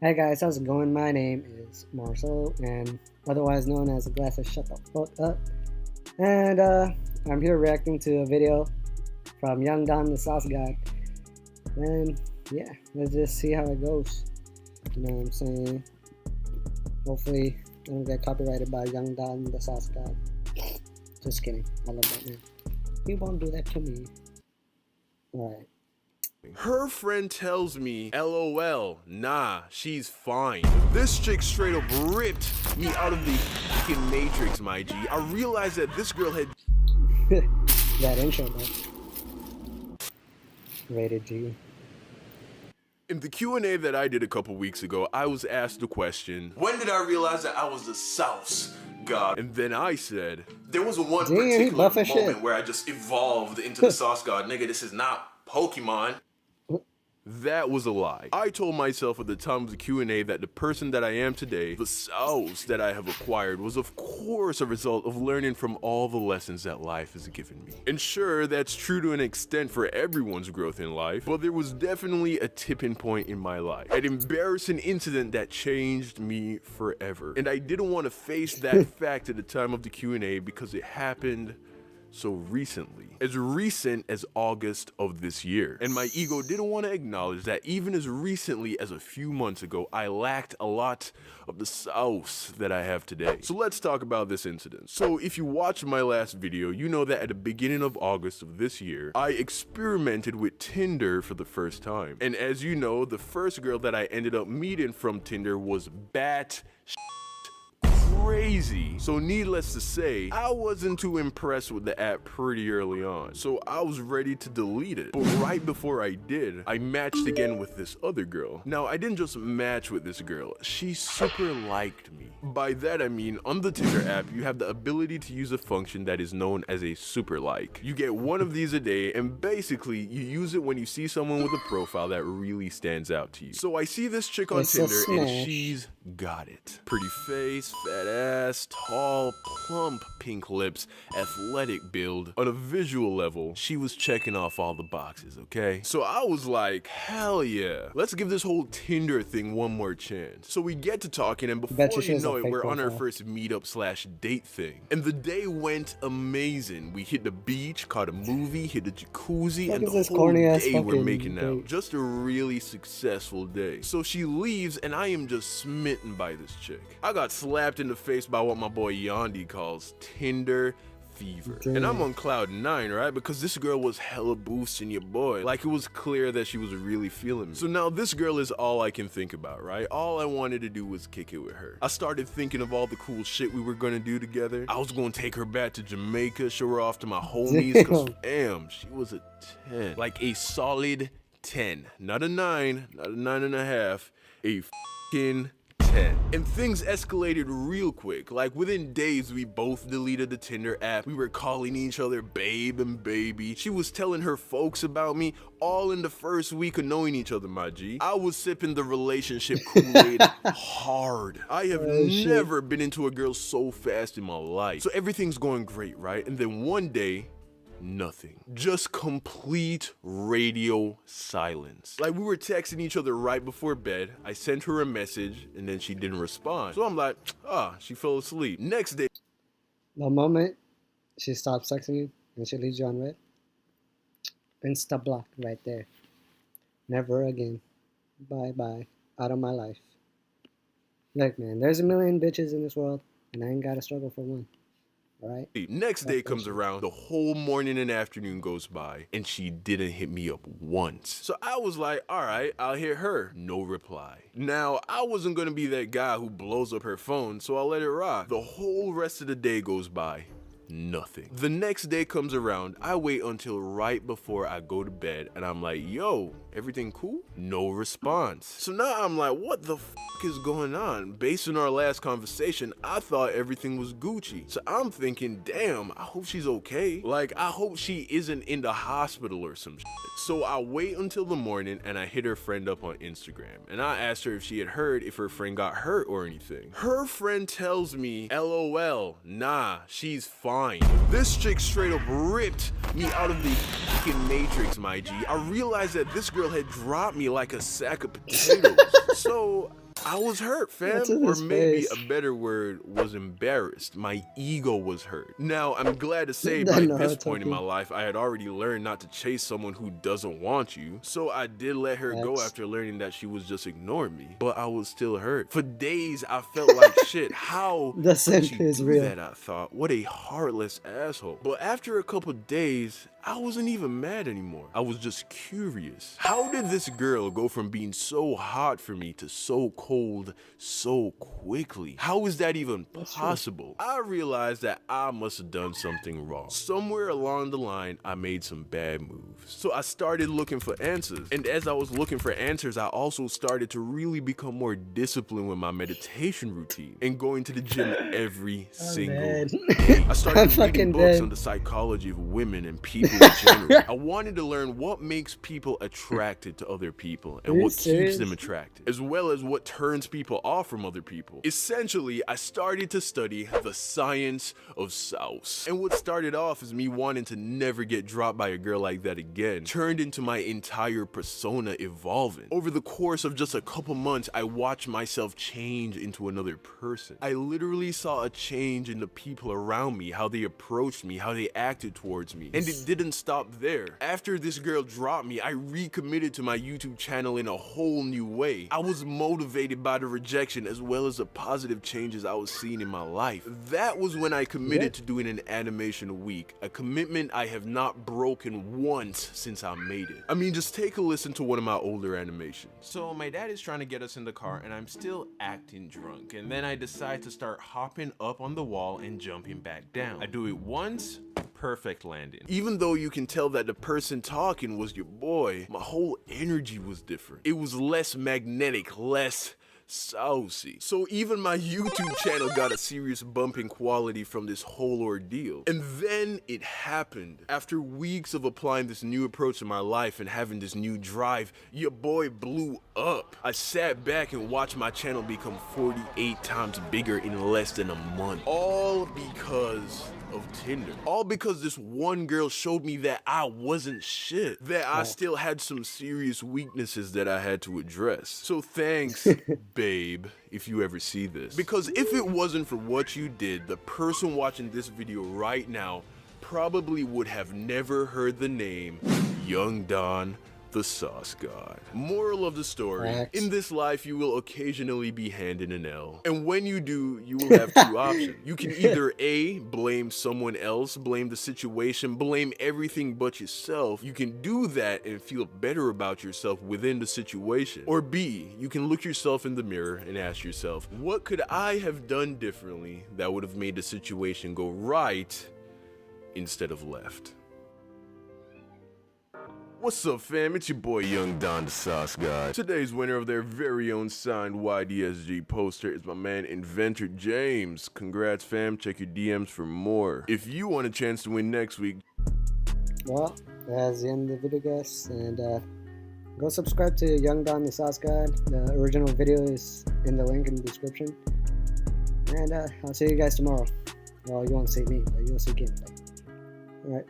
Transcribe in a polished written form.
Hey guys, how's it going? My name is Marcel, and otherwise known as a glass of shut the fuck up. And I'm here reacting to a video from Young Don the Sauce God. And yeah, let's just see how it goes. You know what I'm saying? Hopefully, I don't get copyrighted by Young Don the Sauce God. Just kidding. I love that man. He won't do that to me. Alright. Her friend tells me, LOL, nah, she's fine. This chick straight up ripped me out of the fucking Matrix, my G. I realized that this girl had That intro, though. Rated G. In the Q&A that I did a couple weeks ago, I was asked the question, when did I realize that I was the South's God? And then I said, there was one particular moment where I just evolved into the Sauce God. Nigga, this is not Pokemon. That was a lie. I told myself at the time of the Q&A that the person that I am today, the sauce that I have acquired, was of course a result of learning from all the lessons that life has given me. And sure, that's true to an extent for everyone's growth in life, but there was definitely a tipping point in my life. An embarrassing incident that changed me forever. And I didn't want to face that fact at the time of the Q&A because it happened so recently, as recent as August of this year. And my ego didn't want to acknowledge that even as recently as a few months ago, I lacked a lot of the sauce that I have today. So let's talk about this incident. So if you watched my last video, you know that at the beginning of August of this year, I experimented with Tinder for the first time. And as you know, the first girl that I ended up meeting from Tinder was crazy. So needless to say, I wasn't too impressed with the app pretty early on. So I was ready to delete it. But right before I did, I matched again with this other girl. Now, I didn't just match with this girl. She super liked me. By that I mean, on the Tinder app, you have the ability to use a function that is known as a super like. You get one of these a day, and basically, you use it when you see someone with a profile that really stands out to you. So I see this chick on Tinder, and she's got it. Pretty face, fat ass, tall, plump pink lips, athletic build. On a visual level, she was checking off all the boxes, okay? So I was like, hell yeah, let's give this whole Tinder thing one more chance. So we get to talking, and before you know it, we're on our first meetup slash date thing. And the day went amazing. We hit the beach, caught a movie, hit the jacuzzi, and the whole day we're making out. Just a really successful day. So she leaves, and I am just smitten by this chick. I got slapped in the face by what my boy Yandi calls Tinder fever. And I'm on cloud 9, right? Because this girl was hella boosting your boy. Like, it was clear that she was really feeling me. So now this girl is all I can think about, right? All I wanted to do was kick it with her. I started thinking of all the cool shit we were gonna do together. I was gonna take her back to Jamaica, show her off to my homies, cause damn, she was a 10. Like a solid 10. Not a 9, not a 9.5, a f***ing 10. And things escalated real quick. Like within days, we both deleted the Tinder app. We were calling each other babe and baby. She was telling her folks about me, all in the first week of knowing each other, my G. I was sipping the relationship Kool-Aid hard. I have never been into a girl so fast in my life. So everything's going great, right? And then one day, nothing. Just complete radio silence. Like, we were texting each other right before bed. I sent her a message and then she didn't respond. So I'm like, she fell asleep. Next day, the moment she stops texting you and she leaves you on red, insta block right there. Never again. Bye bye. Out of my life. Look, man, there's a million bitches in this world, and I ain't gotta struggle for one. Right. Next day comes around, the whole morning and afternoon goes by, and she didn't hit me up once. So I was like, all right, I'll hit her. No reply. Now, I wasn't gonna be that guy who blows up her phone, so I'll let it rock. The whole rest of the day goes by. Nothing. The next day comes around, I wait until right before I go to bed, and I'm like, yo, everything cool? No response. So now I'm like, what the f is going on? Based on our last conversation, I thought everything was Gucci. So I'm thinking, damn, I hope she's okay. Like, I hope she isn't in the hospital or some shit. So I wait until the morning, and I hit her friend up on Instagram, and I asked her if she had heard if her friend got hurt or anything. Her friend tells me, LOL, nah, she's fine. This chick straight up ripped me out of the fucking Matrix, my G. I realized that this girl had dropped me like a sack of potatoes. So I was hurt, fam. What's in Or his maybe face? a better word was embarrassed. My ego was hurt. Now, I'm glad to say No, by no, this it's point in okay. my life, I had already learned not to chase someone who doesn't want you. So I did let her go Facts. after learning that she was just ignoring me. But I was still hurt. For days, I felt like shit. How The could simp she is do real. that, I thought. What a heartless asshole. But after a couple days, I wasn't even mad anymore. I was just curious. How did this girl go from being so hot for me to so cold so quickly? How is that even possible? I realized that I must have done something wrong. Somewhere along the line, I made some bad moves. So I started looking for answers. And as I was looking for answers, I also started to really become more disciplined with my meditation routine and going to the gym every single dead. day. I started I'm reading fucking books dead. on the psychology of women and people in general. I wanted to learn what makes people attracted to other people and Are you what keeps them serious? attracted, as well as what turns people off from other people. Essentially, I started to study the science of sauce. And what started off as me wanting to never get dropped by a girl like that again turned into my entire persona evolving. Over the course of just a couple months, I watched myself change into another person. I literally saw a change in the people around me, how they approached me, how they acted towards me. And it didn't stop there. After this girl dropped me, I recommitted to my YouTube channel in a whole new way. I was motivated by the rejection as well as the positive changes I was seeing in my life. That was when I committed to doing an animation a week, a commitment I have not broken once since I made it. I mean, just take a listen to one of my older animations. So my dad is trying to get us in the car and I'm still acting drunk, and then I decide to start hopping up on the wall and jumping back down. I do it once, perfect landing. Even though you can tell that the person talking was your boy, my whole energy was different. It was less magnetic, less saucy. So even my YouTube channel got a serious bump in quality from this whole ordeal. And then it happened. After weeks of applying this new approach to my life and having this new drive, your boy blew up. I sat back and watched my channel become 48 times bigger in less than a month. All because of Tinder. All because this one girl showed me that I wasn't shit, that I still had some serious weaknesses that I had to address. So thanks, babe, if you ever see this. Because if it wasn't for what you did, the person watching this video right now probably would have never heard the name Young Don the Sauce God. Moral of the story, in this life you will occasionally be handed an L. And when you do, you will have two options. You can either A, blame someone else, blame the situation, blame everything but yourself. You can do that and feel better about yourself within the situation. Or B, you can look yourself in the mirror and ask yourself, what could I have done differently that would have made the situation go right instead of left? What's up, fam? It's your boy Young Don the Sauce God. Today's winner of their very own signed YDSG poster is my man Inventor James. Congrats, fam. Check your DMs for more. If you want a chance to win next week, well, that's the end of the video, guys. And go subscribe to Young Don the Sauce God. The original video is in the link in the description. And I'll see you guys tomorrow. Well, you won't see me, but you'll see gameplay. Alright.